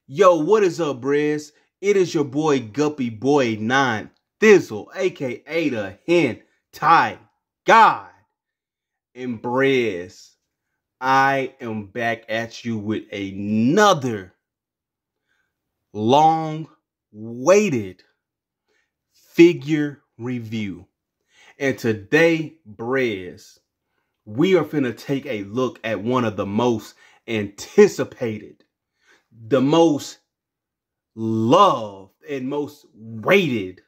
Yo, what is up, Brez? It is your boy Guppy Boy 9 Thizzle, aka the Hentai God. And Brez, I am back at you with another long-awaited figure review. And today, Brez, we are finna take a look at one of the most anticipated, the most loved and most rated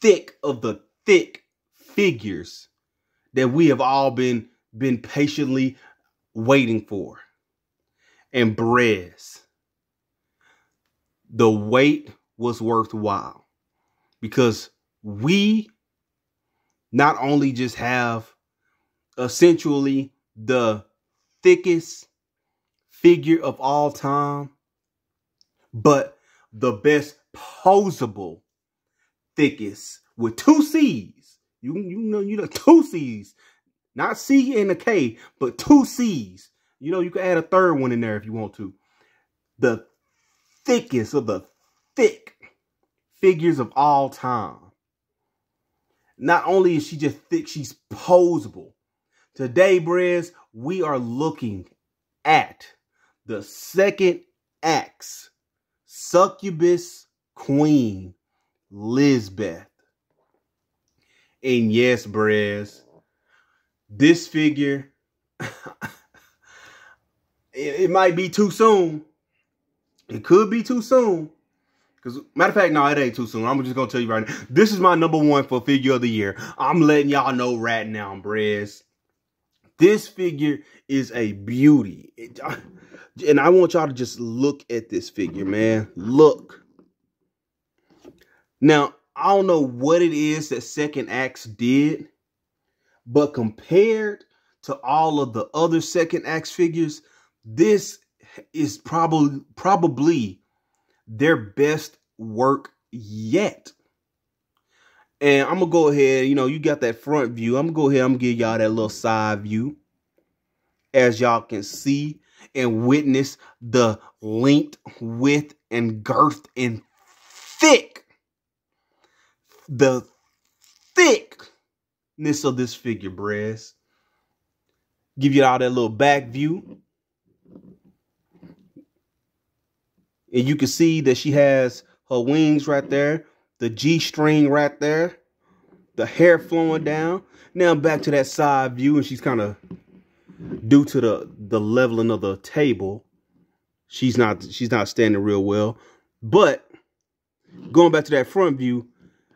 thick of the thick figures that we have all been patiently waiting for. And Brez, the wait was worthwhile because we not only just have essentially the thickest figure of all time, but the best posable thickest with two C's. You know, two C's, not C and a K, but two C's. You know, you can add a third one in there if you want to. The thickest of the thick figures of all time. Not only is she just thick, she's posable. Today, Brez, we are looking at the second act's Succubus Queen, Lisbeth. And yes, Brez, this figure, it might be too soon. It could be too soon. Because, matter of fact, no, it ain't too soon. I'm just going to tell you right now. This is my #1 for figure of the year. I'm letting y'all know right now, Brez. This figure is a beauty. And I want y'all to just look at this figure, man. Look. Now, I don't know what it is that second acts did, but compared to all of the other second acts figures, this is probably their best work yet. And I'm going to go ahead, you know, you got that front view. I'm going to go ahead, I'm going to give y'all that little side view. As y'all can see and witness the length, width, and girth and the thickness of this figure, Brez. Give you all that little back view. And you can see that she has her wings right there, the G-string right there, the hair flowing down. Now back to that side view, and she's kind of, due to the leveling of the table, she's not standing real well. But going back to that front view,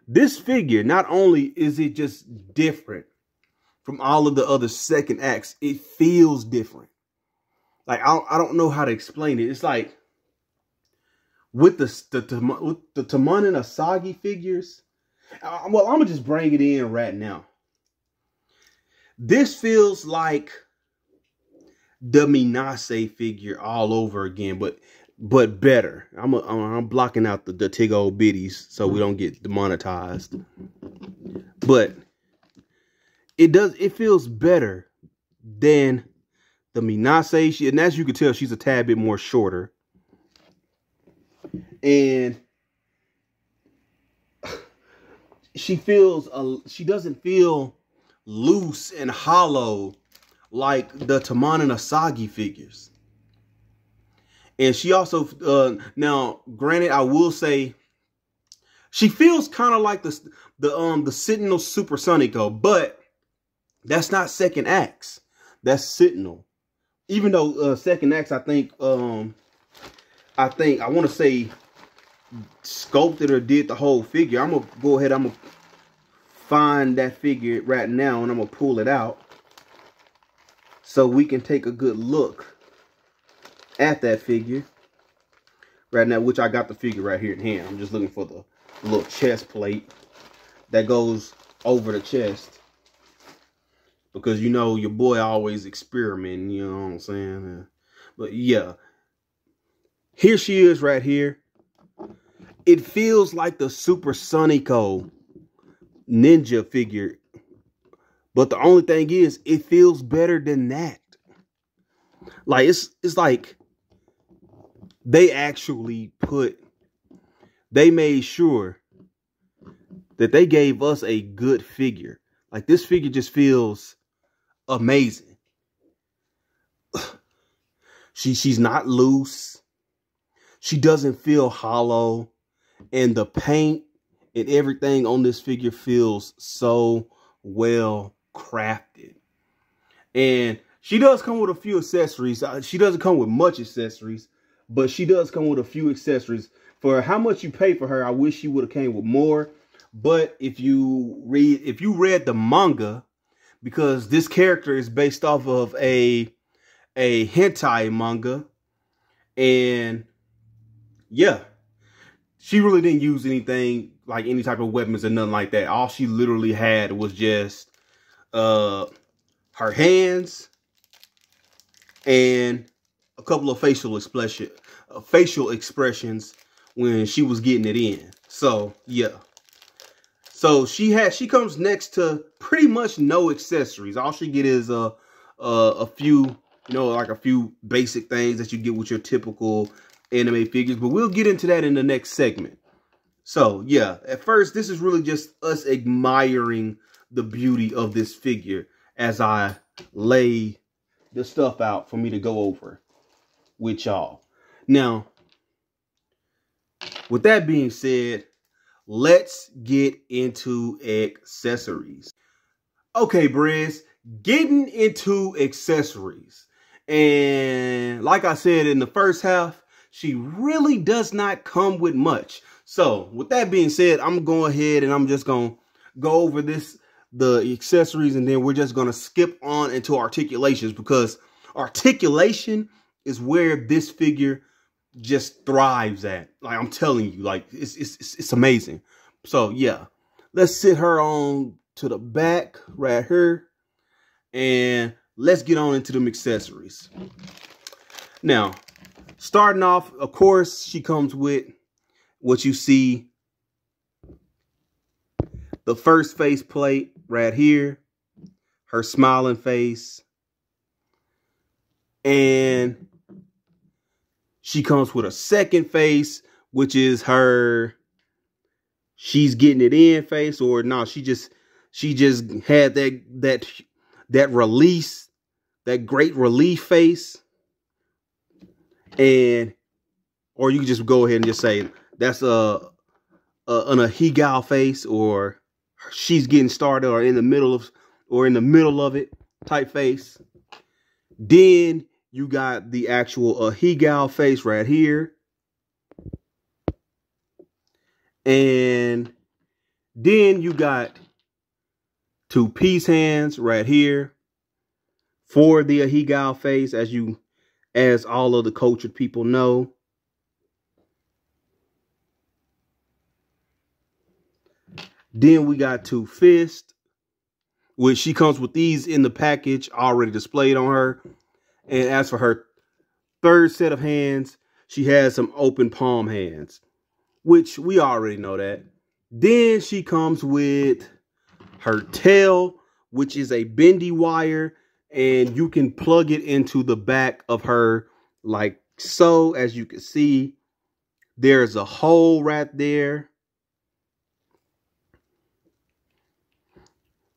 this figure, not only is it just different from all of the other second acts, it feels different. Like, I don't know how to explain it. It's like with the Tamon and Asanagi figures. Well, I'm gonna just bring it in right now. This feels like the Minase figure all over again, but better. I'm blocking out the tig old biddies so we don't get demonetized. But it feels better than the Minase. And as you can tell, she's a tad bit more shorter. And she doesn't feel loose and hollow like the Tamon and Asanagi figures. And she also, now granted, I will say, she feels kind of like the Sentinel Supersonico, but that's not second acts. That's Sentinel. Even though second acts, I want to say sculpted or did the whole figure. I'm gonna go ahead. I'm gonna find that figure right now, and I'm gonna pull it out so we can take a good look at that figure right now, which I got the figure right here in hand. I'm just looking for the little chest plate that goes over the chest, because you know your boy always experimenting, you know what I'm saying? But yeah, here she is right here. It feels like the Supersonico ninja figure, but the only thing is, it feels better than that. Like, it's like they actually they made sure that they gave us a good figure. Like, this figure just feels amazing. She's not loose. She doesn't feel hollow. And the paint and everything on this figure feels so well crafted. And she does come with a few accessories. She doesn't come with much accessories, but she does come with a few accessories. For how much you pay for her, I wish she would have came with more. But if you read the manga, because this character is based off of a hentai manga, and yeah, she really didn't use anything like any type of weapons or nothing like that. All she literally had was just her hands and a couple of facial expressions when she was getting it in. So yeah. So she comes next to pretty much no accessories. All she get is a few, like a few basic things that you get with your typical anime figures. But we'll get into that in the next segment. So yeah, at first, this is really just us admiring the beauty of this figure as I lay the stuff out for me to go over with y'all. Now, with that being said, let's get into accessories. Okay, Briz, getting into accessories. And like I said in the first half, she really does not come with much. So with that being said, I'm going ahead and I'm just going to go over the accessories, and then we're just going to skip on into articulations, because articulation is where this figure just thrives at. Like, I'm telling you, like, it's amazing. So yeah, let's sit her on to the back right here, and let's get on into them accessories. Now, starting off, of course, she comes with what you see, the first face plate right here, her smiling face, and she comes with a second face, which is her she's getting it in face, or no, she just had that release, that great relief face. And or you can just go ahead and just say that's an Ahigal face, or she's getting started, or in the middle of it type face. Then you got the actual Ahigal face right here. And then you got two peace hands right here for the Ahigal face, as all of the cultured people know. Then we got two fists, which she comes with these in the package already displayed on her. And as for her third set of hands, she has some open palm hands, which we already know that. Then she comes with her tail, which is a bendy wire, and you can plug it into the back of her like so. As you can see, there's a hole right there.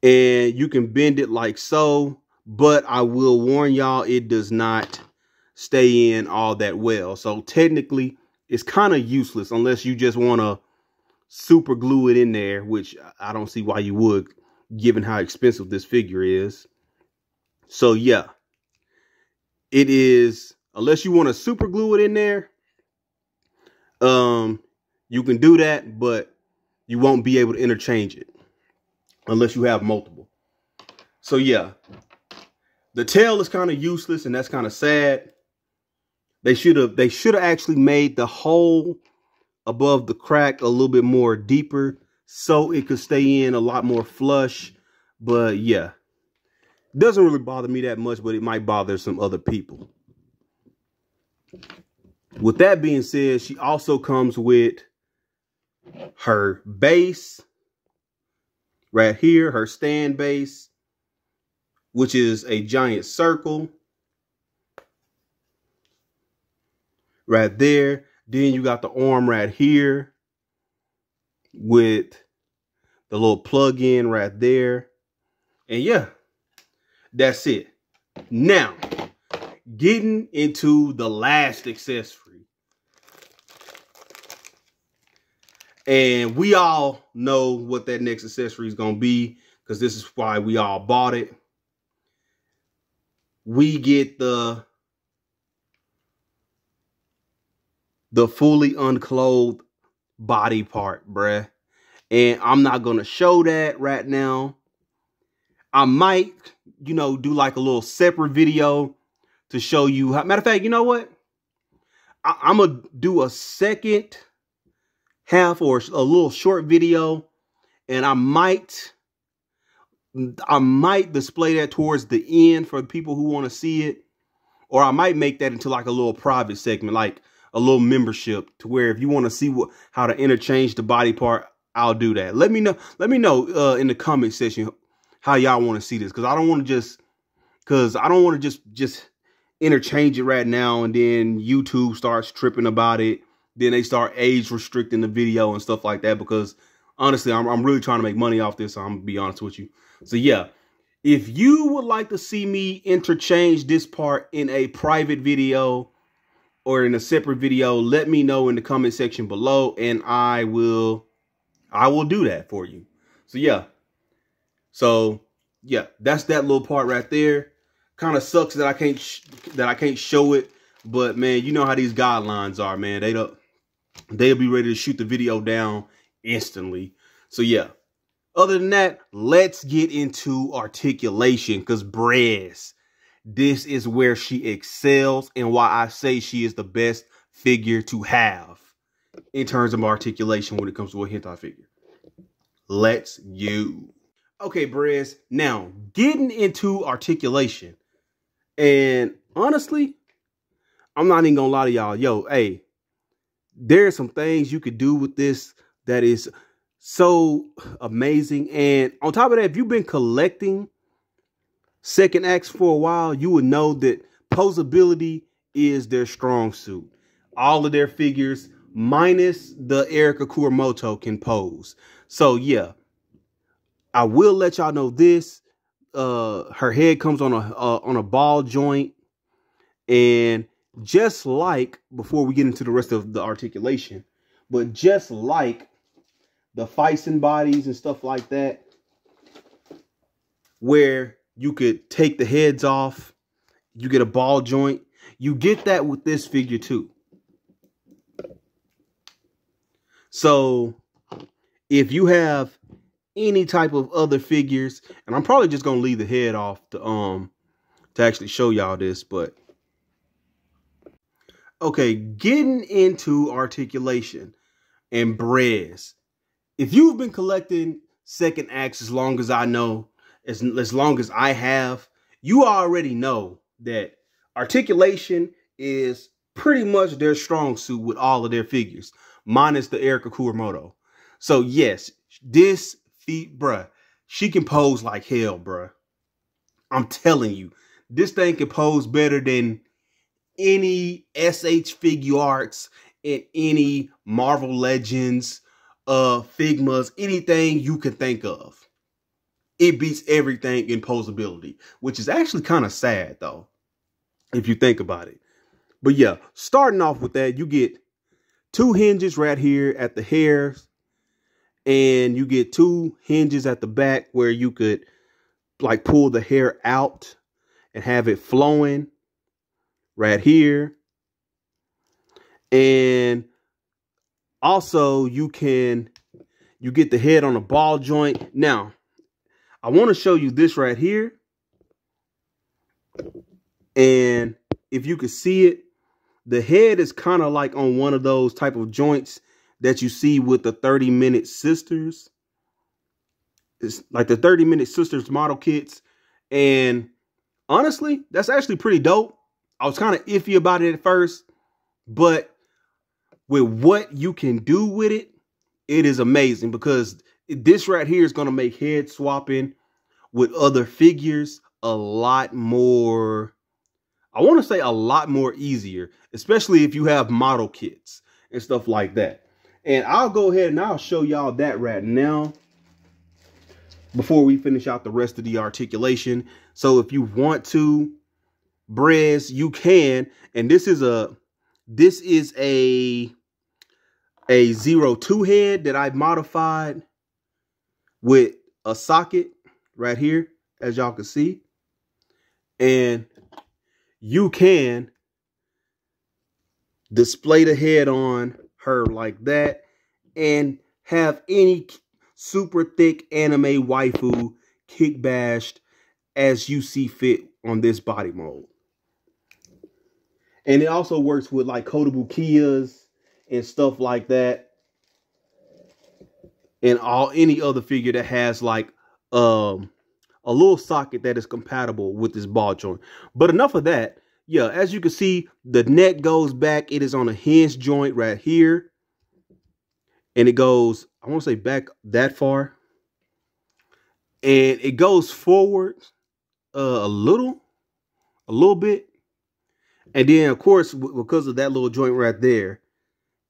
And you can bend it like so, but I will warn y'all, it does not stay in all that well. So technically, it's kind of useless unless you just want to super glue it in there, which I don't see why you would, given how expensive this figure is. So yeah, it is, unless you want to super glue it in there, you can do that, but you won't be able to interchange it unless you have multiple. So yeah, the tail is kind of useless, and that's kind of sad. They should have actually made the hole above the crack a little bit more deeper so it could stay in a lot more flush. But yeah, doesn't really bother me that much, but it might bother some other people. With that being said, she also comes with her base right here, her stand base, which is a giant circle. right there. Then you got the arm right here with the little plug-in right there. And yeah, that's it. Now, getting into the last accessory. And we all know what that next accessory is going to be, because this is why we all bought it. We get the fully unclothed body part, bruh. And I'm not going to show that right now. I might, you know, do like a little separate video to show you how. Matter of fact, you know what? I'm going to do a second half or a little short video, and I might display that towards the end for people who want to see it, or I might make that into like a little private segment, like a little membership, to where if you want to see how to interchange the body part, I'll do that. Let me know in the comment section how y'all want to see this, because I don't want to just interchange it right now and then YouTube starts tripping about it. Then they start age restricting the video and stuff like that, because honestly, I'm really trying to make money off this. So I'm gonna be honest with you. So yeah, if you would like to see me interchange this part in a private video or in a separate video, let me know in the comment section below, and I will do that for you. So yeah, that's that little part right there. Kind of sucks that I can't show it, but man, you know how these guidelines are, man. They'll be ready to shoot the video down instantly. So yeah, other than that, let's get into articulation, because Brez, this is where she excels and why I say she is the best figure to have in terms of articulation when it comes to a hentai figure. Let's go. Okay, Brez, now getting into articulation. And honestly, I'm not even gonna lie to y'all. Yo, hey, there are some things you could do with this that is so amazing. And on top of that, if you've been collecting second acts for a while, you would know that posability is their strong suit. All of their figures, minus the Erika Kuromoto, can pose. So yeah, I will let y'all know this. Her head comes on a ball joint, and just like, before we get into the rest of the articulation, but just like the Feisen bodies and stuff like that, where you could take the heads off, you get a ball joint, you get that with this figure too. So if you have any type of other figures, and I'm probably just gonna leave the head off to actually show y'all this, but okay, getting into articulation and Brez. If you've been collecting second acts as long as I know, as long as I have, you already know that articulation is pretty much their strong suit with all of their figures, minus the Erika Kuromoto. So yes, this feat, bruh, she can pose like hell, bruh. I'm telling you, this thing can pose better than any SH Figure Arts and any Marvel Legends, Figmas, anything you can think of. It beats everything in posability, which is actually kind of sad though, if you think about it. But yeah, starting off with that, you get two hinges right here at the hairs, and you get two hinges at the back where you could like pull the hair out and have it flowing right here. And also you get the head on a ball joint. Now, I want to show you this right here. And if you can see it, the head is kind of like on one of those type of joints that you see with the 30-minute sisters. It's like the 30-minute sisters model kits. And honestly, that's actually pretty dope. I was kind of iffy about it at first, but with what you can do with it, it is amazing, because this right here is going to make head swapping with other figures a lot more I want to say a lot more easier, especially if you have model kits and stuff like that. And I'll go ahead and I'll show y'all that right now before we finish out the rest of the articulation. So if you want to brez, you can. And this is a 02 head that I modified with a socket right here, as y'all can see. And you can display the head on her like that and have any super thick anime waifu kick bashed as you see fit on this body mold. And it also works with like Kiyas and stuff like that. And any other figure that has like a little socket that is compatible with this ball joint. But enough of that. Yeah, as you can see, the neck goes back. It is on a hinge joint right here. And it goes, I want to say back that far. And it goes forward a little bit. And then, of course, because of that little joint right there,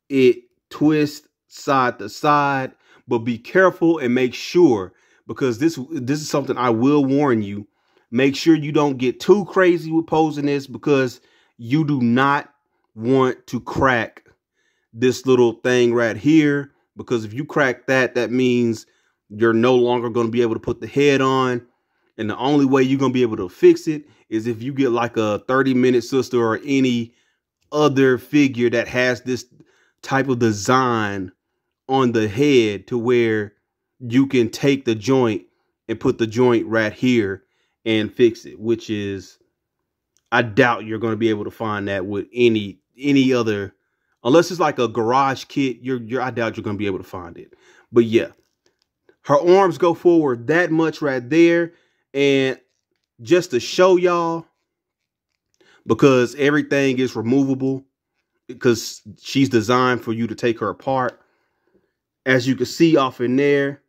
it twists side to side. But be careful and make sure, because this is something I will warn you. Make sure you don't get too crazy with posing this, because you do not want to crack this little thing right here. Because if you crack that, that means you're no longer going to be able to put the head on. And the only way you're going to be able to fix it is if you get like a 30-minute sister or any other figure that has this type of design on the head, to where you can take the joint and put the joint right here and fix it, which is, I doubt you're going to be able to find that with any other, unless it's like a garage kit. I doubt you're going to be able to find it. But yeah, her arms go forward that much right there. And just to show y'all, because everything is removable, because she's designed for you to take her apart. As you can see off in there,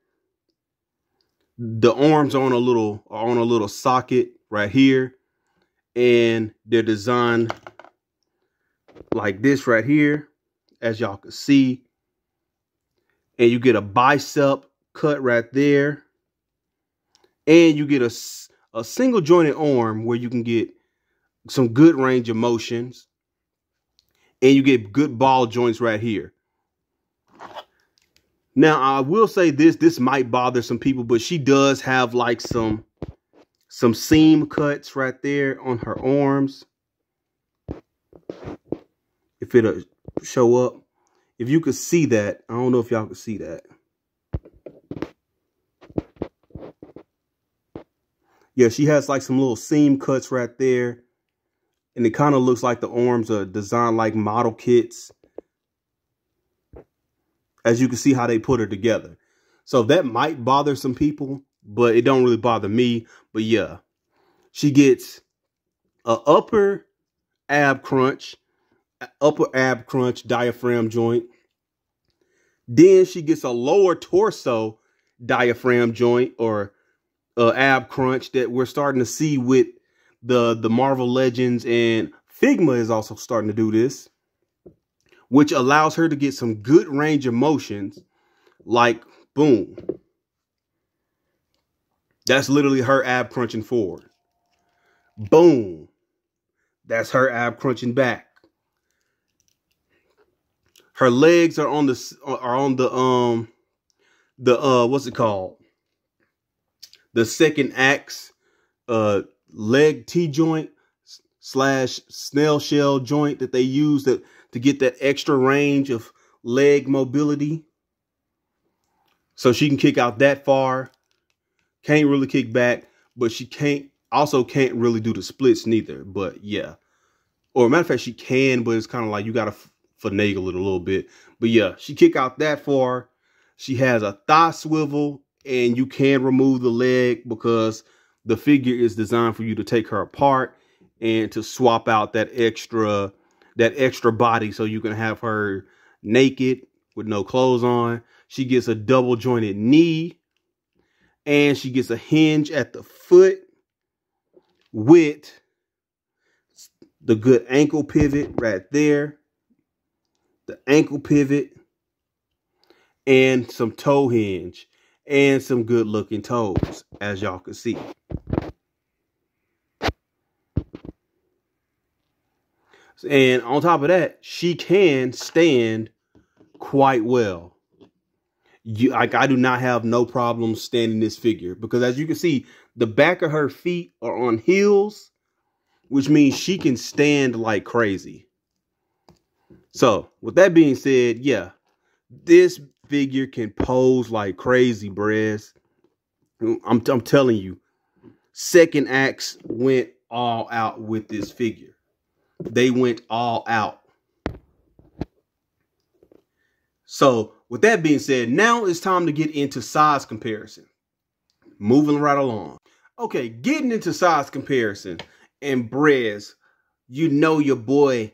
the arms are on a little socket right here, and they're designed like this right here, as y'all can see. And you get a bicep cut right there, and you get a single jointed arm where you can get some good range of motions, and you get good ball joints right here. Now, I will say this might bother some people, but she does have like some seam cuts right there on her arms. If it'll show up. If you could see that. I don't know if y'all can see that. Yeah, she has like some little seam cuts right there. And it kind of looks like the arms are designed like model kits. As you can see how they put her together. So that might bother some people, but it don't really bother me. But yeah, she gets a upper ab crunch diaphragm joint. Then she gets a lower torso diaphragm joint, or ab crunch, that we're starting to see with the Marvel Legends, and Figma is also starting to do this, which allows her to get some good range of motions, like boom. That's literally her ab crunching forward. Boom. That's her ab crunching back. Her legs are on the what's it called? The second axe leg T joint / snail shell joint that they use to get that extra range of leg mobility. So she can kick out that far. Can't really kick back, but she can't really do the splits neither. But yeah. Or matter of fact, she can, but it's kind of like you got to finagle it a little bit. But yeah, she kick out that far. She has a thigh swivel, and you can remove the leg because the figure is designed for you to take her apart and to swap out that extra body, so you can have her naked with no clothes on. She gets a double jointed knee, and she gets a hinge at the foot with the good ankle pivot right there, the ankle pivot, and some toe hinge, and some good looking toes, as y'all can see. And on top of that, she can stand quite well. I do not have no problem standing this figure, because as you can see, the back of her feet are on heels, which means she can stand like crazy. So with that being said, yeah, this figure can pose like crazy, Brez. I'm telling you, Second Acts went all out with this figure. They went all out. So with that being said, now it's time to get into size comparison. Moving right along. Okay, getting into size comparison. And Brez, you know your boy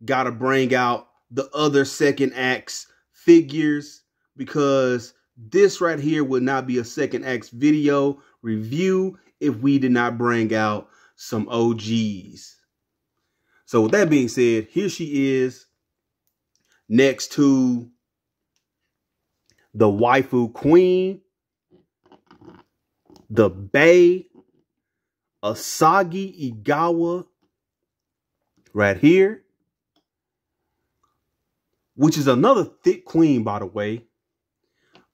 got to bring out the other Second Acts figures, because this right here would not be a Second Acts video review if we did not bring out some OGs. So with that being said, here she is next to the waifu Qween, the Bae Asagi Igawa right here, which is another thick queen, by the way.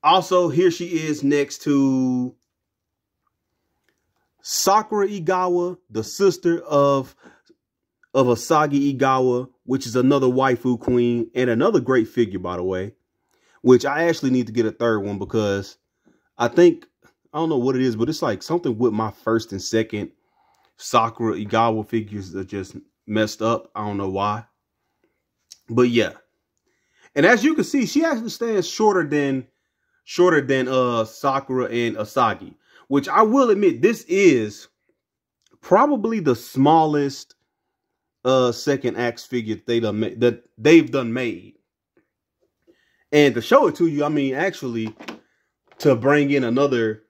Also, here she is next to Sakura Igawa, the sister of Asagi Igawa, which is another waifu queen and another great figure, by the way, which I actually need to get a third one, because I don't know what it is, but it's like something with my first and second Sakura Igawa figures that just messed up. I don't know why. But yeah. And as you can see, she actually stands shorter than Sakura and Asagi, which I will admit, this is probably the smallest Second Acts figure that they've done made. And to show it to you, I mean, actually, to bring in another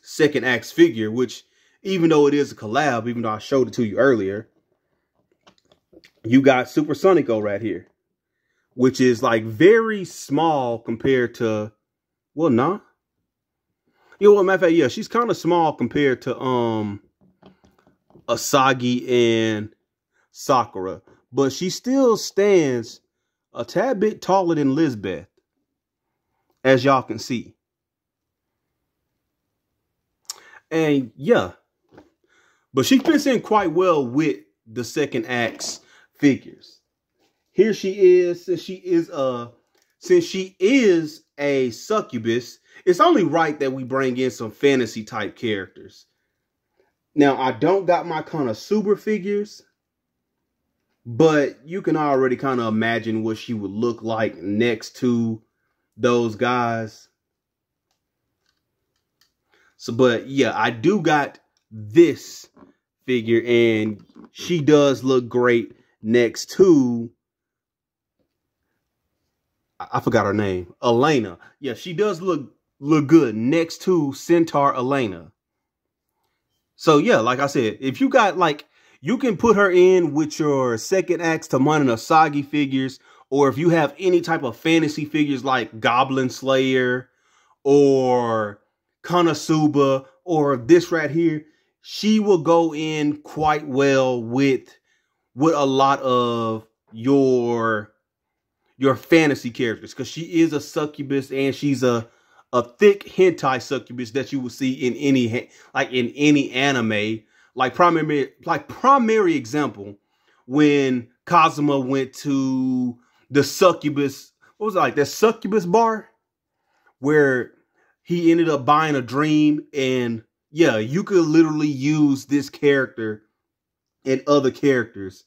Second Acts figure, which, even though it is a collab, even though I showed it to you earlier, you got Super Sonico right here, which is like very small compared to, well, nah. You know what, matter of fact, yeah, she's kind of small compared to Asagi and Sakura, but she still stands a tad bit taller than Lisbeth, as y'all can see. And yeah, but she fits in quite well with the Second Acts figures. Here she is, since she is a succubus, it's only right that we bring in some fantasy type characters. Now, I don't got my kind of super figures, but you can already kind of imagine what she would look like next to those guys. So, but yeah, I do got this figure, and she does look great next to, I forgot her name, Elena. Yeah, she does look good next to Centaur Elena. So yeah, like I said, if you got like, you can put her in with your Second Acts Tamon and Asagi figures, or if you have any type of fantasy figures like Goblin Slayer or Konosuba or this right here, she will go in quite well with a lot of your fantasy characters, because she is a succubus, and she's a thick hentai succubus that you will see in any anime. Like primary example, when Kazuma went to the succubus, what was it, like that succubus bar where he ended up buying a dream, and yeah, you could literally use this character and other characters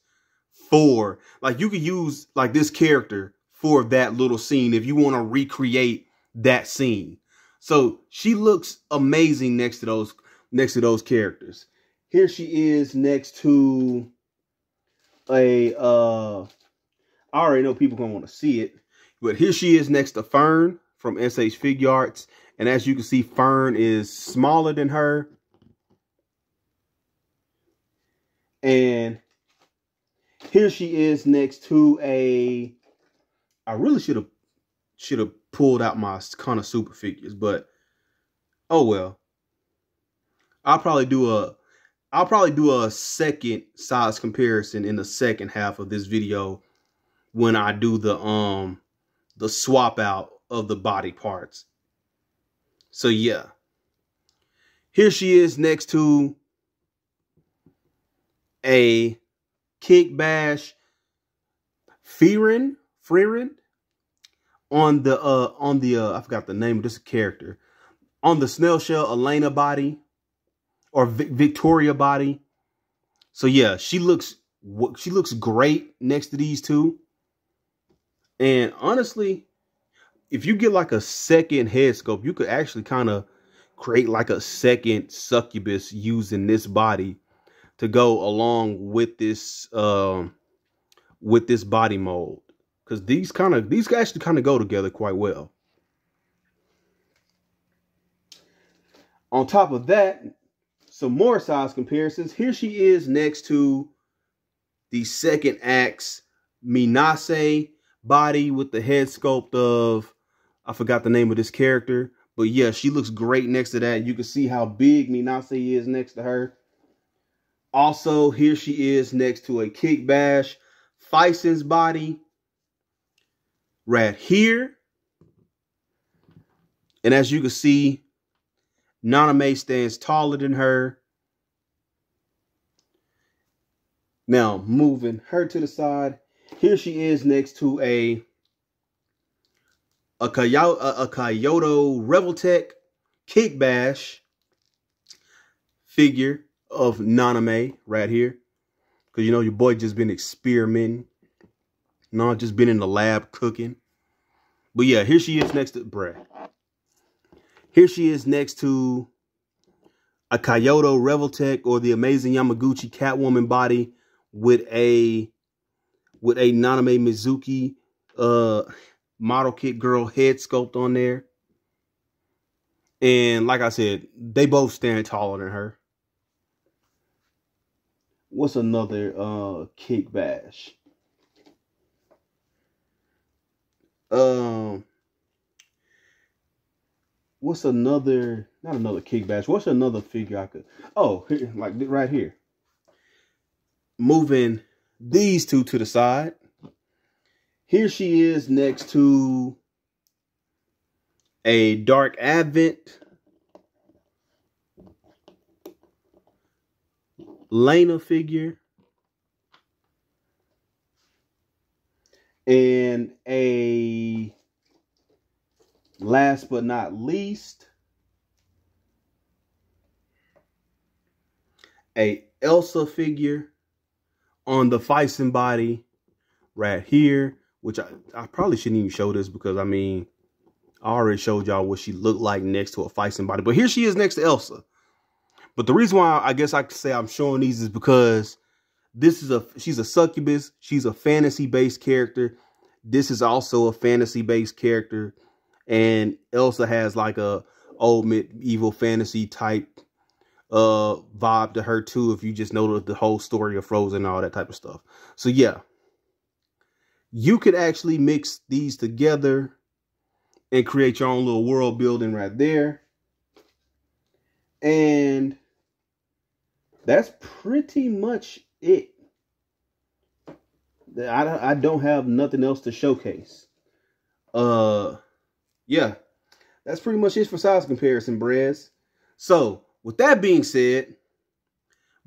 for, like, you could use like this character for that little scene if you want to recreate that scene. So she looks amazing next to those characters. Here she is next to I already know people gonna want to see it, but here she is next to Fern from SH Figure Arts. And as you can see, Fern is smaller than her. And Here she is next to a, I really should have pulled out my kind of super figures, but oh well. I'll probably do a second size comparison in the second half of this video when I do the swap out of the body parts. So yeah. Here she is next to a kick bash Qween on the I forgot the name of this character, on the snail shell Elena body or Victoria body. So yeah, she looks great next to these two. And honestly, if you get like a second head sculpt, you could actually kind of create like a second Succubus using this body to go along with this body mold, because these actually kind of go together quite well. On top of that, some more size comparisons. Here she is next to the second act's Minase body with the head sculpt of, I forgot the name of this character, but yeah, she looks great next to that. You can see how big Minase is next to her. Also, here she is next to a kick bash Phison's body right here. And as you can see, Naname stands taller than her. Now, moving her to the side, here she is next to a Kyoto Revoltech kick bash figure of Naname right here. Because, you know, your boy just been experimenting. No, just been in the lab cooking. But yeah, here she is next to Brad. Here she is next to a Kyoto Revoltech or the Amazing Yamaguchi Catwoman body with a Naname Mizuki model kit girl head sculpt on there. And like I said, they both stand taller than her. What's another kick bash? What's another, not another kick bash, what's another figure I could, oh, here, like right here. Moving these two to the side. Here she is next to a Dark Advent Lena figure. And a, last but not least, a Elsa figure on the Physon body right here, which I probably shouldn't even show this because, I mean, I already showed y'all what she looked like next to a Physon body. But here she is next to Elsa. But the reason why I guess I could say I'm showing these is because she's a succubus. She's a fantasy-based character. This is also a fantasy-based character. And Elsa has like a old medieval fantasy type vibe to her too, if you just know the whole story of Frozen and all that type of stuff. So yeah, you could actually mix these together and create your own little world building right there. And that's pretty much it. I don't have nothing else to showcase. Yeah, that's pretty much it for size comparison, Brez. So with that being said,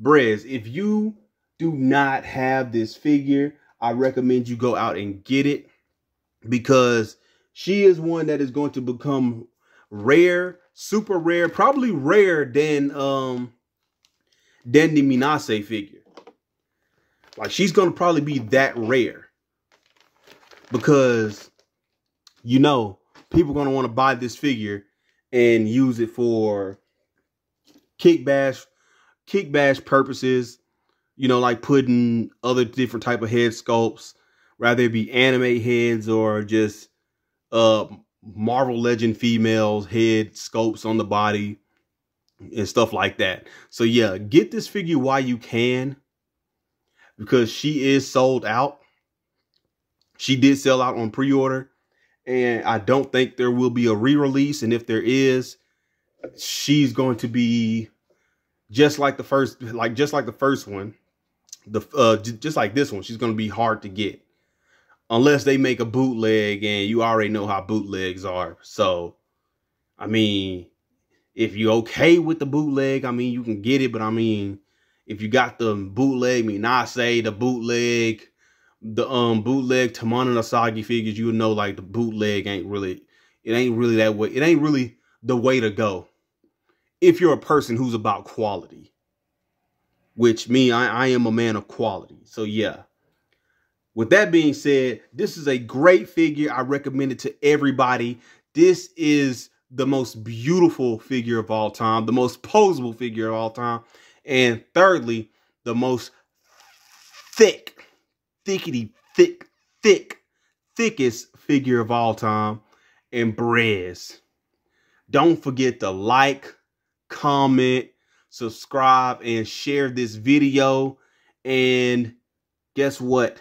Brez, if you do not have this figure, I recommend you go out and get it, because she is one that is going to become rare, super rare, probably rare than the Minase figure. Like, she's going to probably be that rare because, you know, people are going to want to buy this figure and use it for kick bash purposes, you know, like putting other different type of head sculpts, rather it be anime heads or just Marvel Legend females head sculpts on the body and stuff like that. So yeah, get this figure while you can. because she is sold out. She did sell out on pre-order, and I don't think there will be a re-release. And if there is, she's going to be just like the first, just like the first one, just like this one. She's going to be hard to get unless they make a bootleg, and you already know how bootlegs are. So, I mean, if you're okay with the bootleg, I mean, you can get it. But I mean, if you got the bootleg, the bootleg, bootleg Tamana and Asagi figures, you know, like the bootleg ain't really that way. It ain't really the way to go if you're a person who's about quality, which I am a man of quality. So yeah. With that being said, this is a great figure. I recommend it to everybody. This is the most beautiful figure of all time, the most poseable figure of all time. And thirdly, the most thickest figure of all time. And Brez, don't forget to like, comment, subscribe, and share this video. And guess what?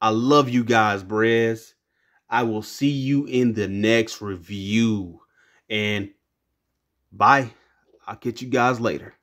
I love you guys, Brez. I will see you in the next review. And bye. I'll catch you guys later.